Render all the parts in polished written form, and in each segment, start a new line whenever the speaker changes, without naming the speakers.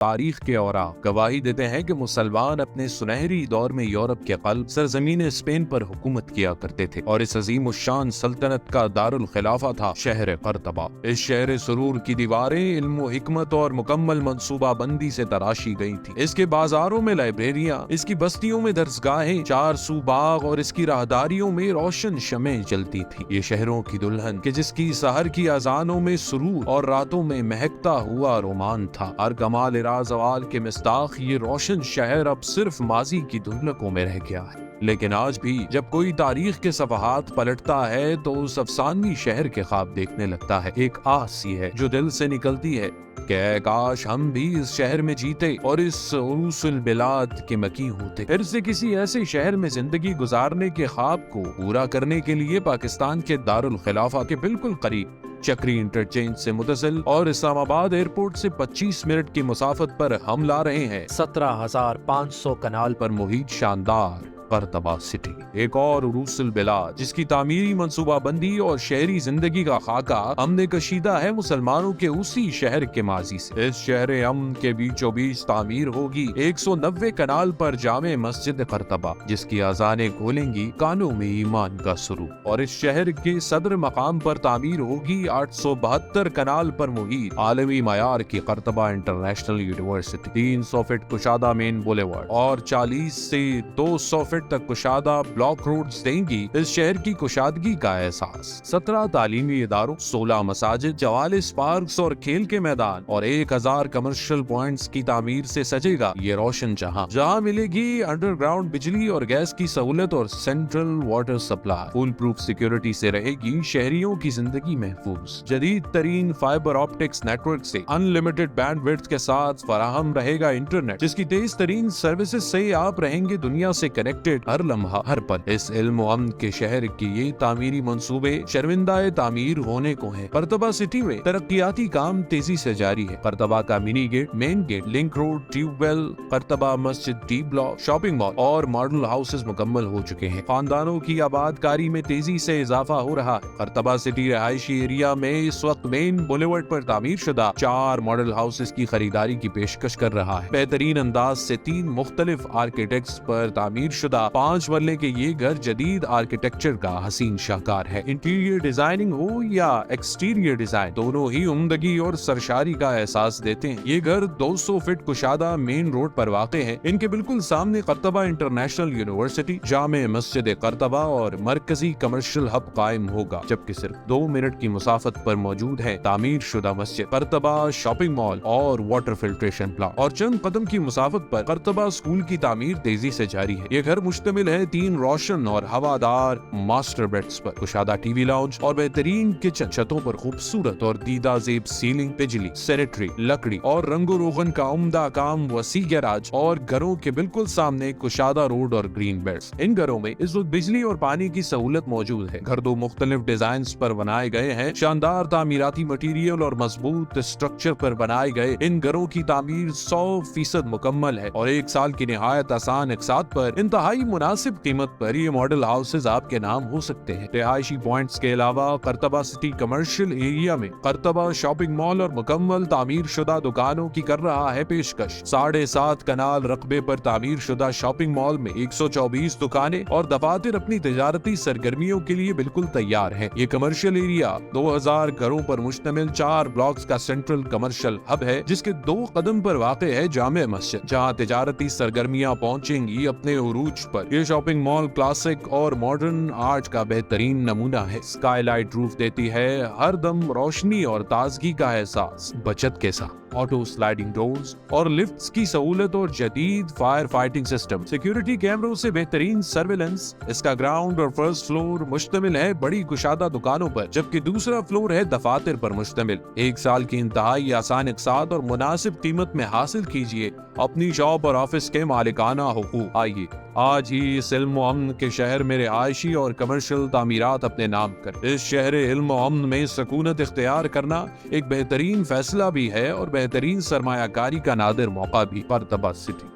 تاریخ کے اوراق گواہی دیتے ہیں کہ مسلمان اپنے سنہری دور میں یورپ کے قلب سرزمین اسپین پر حکومت کیا کرتے تھے، اور اس عظیم الشان سلطنت کا دارالخلافہ تھا شہر قرطبہ۔ اس شہر سرور کی دیواریں علم و حکمت اور مکمل منصوبہ بندی سے تراشی گئی تھی۔ اس کے بازاروں میں لائبریریاں، اس کی بستیوں میں درسگاہیں، چار سو باغ اور اس کی راہداریوں میں روشن شمعیں جلتی تھی۔ یہ شہروں کی دلہن کہ جس کی سحر کی اذانوں میں سرور اور راتوں میں مہکتا ہوا رومان تھا۔ ہر کمال زوال کے مصداق یہ روشن شہر اب صرف ماضی کی دھندلکوں میں رہ گیا ہے، لیکن آج بھی جب کوئی تاریخ کے صفحات پلٹتا ہے تو اس افسانوی شہر کے خواب دیکھنے لگتا ہے۔ ایک آہ سی ہے جو دل سے نکلتی ہے کہ اے کاش ہم بھی اس شہر میں جیتے اور اس عروس البلاد کے مکی ہوتے، پھر سے کسی ایسے شہر میں زندگی گزارنے کے خواب کو پورا کرنے کے لیے پاکستان کے دارالخلافہ کے بالکل قریب چکری انٹرچینج سے متصل اور اسلام آباد ایئرپورٹ سے 25 منٹ کی مسافت پر ہم لا رہے ہیں 17,500 کنال پر محیط شاندار قرطبہ سٹی، ایک اور عروس البلاد جس کی تعمیری منصوبہ بندی اور شہری زندگی کا خاکہ ہم نے کشیدہ ہے مسلمانوں کے اسی شہر کے ماضی سے۔ اس شہر امن کے بیچوں بیچ تعمیر ہوگی 190 کنال پر جامع مسجد قرطبہ، جس کی اذانیں کھولیں گی کانوں میں ایمان کا سرور، اور اس شہر کے صدر مقام پر تعمیر ہوگی 872 کنال پر محیط عالمی معیار کی قرطبہ انٹرنیشنل یونیورسٹی، 300 فٹ کشادہ مین بولیوارڈ اور 40 سے 200 فٹ تک کشادہ بلاک روڈز دیں گی اس شہر کی کشادگی کا احساس۔ 17 تعلیمی اداروں، 16 مساجد، 44 پارکس اور کھیل کے میدان اور 1000 کمرشل پوائنٹس کی تعمیر سے سجے گا یہ روشن جہاں، جہاں ملے گی انڈر گراؤنڈ بجلی اور گیس کی سہولت اور central water supply. Fool proof security سے رہے گی شہریوں کی زندگی محفوظ، جدید ترین فائبر آپٹکس نیٹ ورک سے ان لمیٹڈ بینڈ وڈتھ کے ساتھ فراہم رہے گا انٹرنیٹ، جس کی تیز ترین سروسز سے آپ رہیں گے دنیا سے کنیکٹ ہر لمحہ ہر پل۔ اس علم و امن کے شہر کی یہ تعمیری منصوبے شرمندہ تعمیر ہونے کو ہیں۔ قرطبہ سٹی میں ترقیاتی کام تیزی سے جاری ہے۔ قرطبہ کا mini gate, main gate, link road, tube well, Qurtuba مسجد، ٹی بلاک، شاپنگ مال اور ماڈل ہاؤسز مکمل ہو چکے ہیں۔ خاندانوں کی آبادکاری میں تیزی سے اضافہ ہو رہا ہے۔ قرطبہ سٹی رہائشی ایریا میں اس وقت مین بولیوارڈ پر تعمیر شدہ 4 ماڈل ہاؤسز کی خریداری کی پیشکش کر رہا ہے۔ بہترین انداز سے 3 مختلف آرکیٹیکٹس پر تعمیر شدہ 5 مرلے کے یہ گھر جدید آرکیٹیکچر کا حسین شاہکار ہے۔ انٹیریئر ڈیزائننگ ہو یا ایکسٹیریئر ڈیزائن، دونوں ہی عمدگی اور سرشاری کا احساس دیتے ہیں۔ یہ گھر 200 فٹ کشادہ مین روڈ پر واقع ہے۔ ان کے بالکل سامنے قرطبہ انٹرنیشنل یونیورسٹی، جامع مسجد قرطبہ اور مرکزی کمرشل ہب قائم ہوگا، جبکہ صرف 2 منٹ کی مسافت پر موجود ہے تعمیر شدہ مسجد قرطبہ، شاپنگ مال اور واٹر فلٹریشن پلانٹ، اور چند قدم کی مسافت پر قرطبہ اسکول کی تعمیر تیزی سے جاری ہے۔ یہ گھر مشتمل ہے 3 روشن اور ہوادار ماسٹر بیڈز پر، کشادہ ٹی وی لاؤنج اور بہترین کچن، چھتوں پر خوبصورت اور دیدہ زیب سیلنگ، بجلی، سینیٹری، لکڑی اور رنگ و روغن کا عمدہ کام، وسیع گیراج اور گھروں کے بالکل سامنے کشادہ روڈ اور گرین بیلٹس۔ ان گھروں میں اس وقت بجلی اور پانی کی سہولت موجود ہے۔ گھر 2 مختلف ڈیزائنز پر بنائے گئے ہیں، شاندار تعمیراتی مٹیریل اور مضبوط اسٹرکچر پر بنائے گئے ان گھروں کی تعمیر 100% مکمل ہے، اور 1 سال کی نہایت آسان اقساط پر انتہائی مناسب قیمت پر یہ ماڈل ہاؤسز آپ کے نام ہو سکتے ہیں۔ رہائشی پوائنٹس کے علاوہ قرطبہ سٹی کمرشل ایریا میں قرطبہ شاپنگ مال اور مکمل تعمیر شدہ دکانوں کی کر رہا ہے پیشکش۔ 7.5 کنال رقبے پر تعمیر شدہ شاپنگ مال میں 124 دکانیں اور دفاتر اپنی تجارتی سرگرمیوں کے لیے بالکل تیار ہیں۔ یہ کمرشل ایریا 2000 گھروں پر مشتمل 4 بلاکس کا سینٹرل کمرشل ہب ہے، جس کے 2 قدم پر واقع ہے جامع مسجد، جہاں تجارتی سرگرمیاں پہنچیں گی اپنے عروج پر۔ یہ شاپنگ مال کلاسک اور ماڈرن آرٹ کا بہترین نمونہ ہے۔ اسکائی لائٹ روف دیتی ہے ہر دم روشنی اور تازگی کا احساس، بچت کے ساتھ آٹو سلائڈنگ ڈورز اور لفٹس کی سہولت اور جدید فائر فائٹنگ سسٹم، سیکیورٹی کیمروں سے بہترین سرویلنس۔ اس کا گراؤنڈ اور فرسٹ فلور مشتمل ہے بڑی کشادہ دکانوں پر، جبکہ دوسرا فلور ہے دفاتر پر مشتمل۔ 1 سال کی انتہائی آسان اقساط اور مناسب قیمت میں حاصل کیجیے اپنی شاپ اور آفس کے مالکانہ حقوق۔ آئیے آج ہی اس علم و امن کے شہر میں رہائشی اور کمرشل تعمیرات اپنے نام کر۔ اس شہر علم و امن میں سکونت اختیار کرنا ایک بہترین فیصلہ بھی ہے اور بہترین سرمایہ کاری کا نادر موقع بھی۔ قرطبہ سٹی،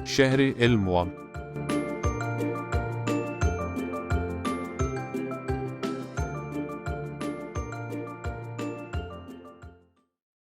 شہر علم و امن۔